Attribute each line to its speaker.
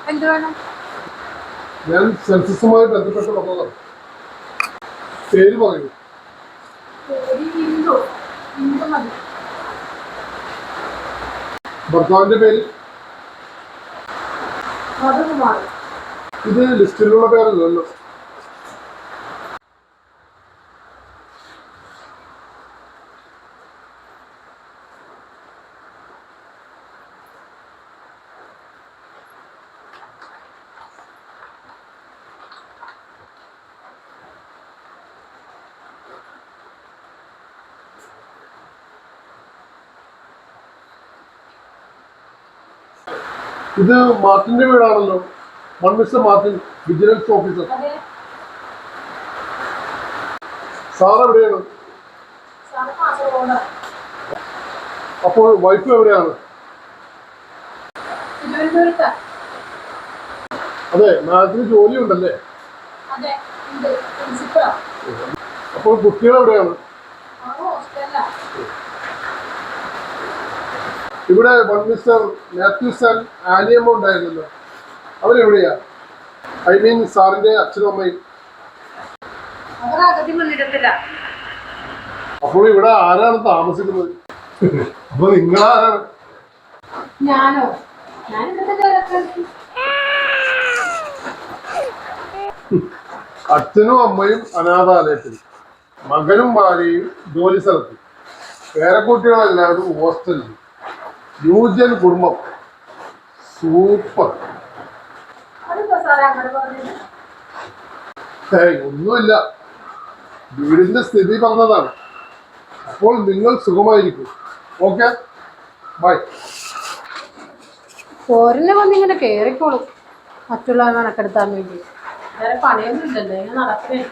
Speaker 1: എന്ത് വേണം?
Speaker 2: ഞാൻ സെൻസസുമായി ബന്ധപ്പെട്ട് വന്നതാണ്. പേര് പറയൂ. ഭർത്താവിന്റെ പേര്? ഇത് ലിസ്റ്റിലുള്ള പേരല്ലല്ലോ. ഇത് മാർട്ടിന്റെ വീടാണല്ലോ. Mister Martin, vigilance officer. Sir എവിടെയാണ്? അപ്പോൾ വൈഫ് എവിടെയാണ്? അതെ, മാഡത്തിന് ജോലി ഉണ്ടല്ലേ? അപ്പോൾ കുട്ടികൾ എവിടെയാണ്? ഇവിടെ മിസ്റ്റർ മാത്യൂസ് ആൻഡ് ആനിയമ്മ ഉണ്ടായിരുന്നല്ലോ, അവരെവിടെയാ? ഐ മീൻ സാറിന്റെ അച്ഛനും അമ്മയും. അപ്പോൾ ഇവിടെ ആരാണ് താമസിക്കുന്നത്? അപ്പൊ നിങ്ങളാരാണ്?
Speaker 1: ഞാനോ?
Speaker 2: അച്ഛനും അമ്മയും അനാഥാലയത്തിൽ, മകനും ഭാര്യയും ജോലി സ്ഥലത്ത്, പേരക്കുട്ടികളെല്ലാവരും ഹോസ്റ്റലിൽ. ന്യൂജൻ കുടുംബം. സൂപ്പർ. ഒന്നുമില്ല, വീടിന്റെ സ്ഥിതി പറഞ്ഞതാണ്. അപ്പോൾ നിങ്ങൾ സുഖമായിരിക്കും. Okay, by.
Speaker 1: പോരന്നെ വന്നിങ്ങനെ കേറിക്കോളും മറ്റുള്ളവർ കണക്കെടുത്താൻ വേണ്ടി. വേറെ പണിയൊന്നും ഇല്ലല്ലോ, ഇങ്ങനെ നടക്കുന്നേ.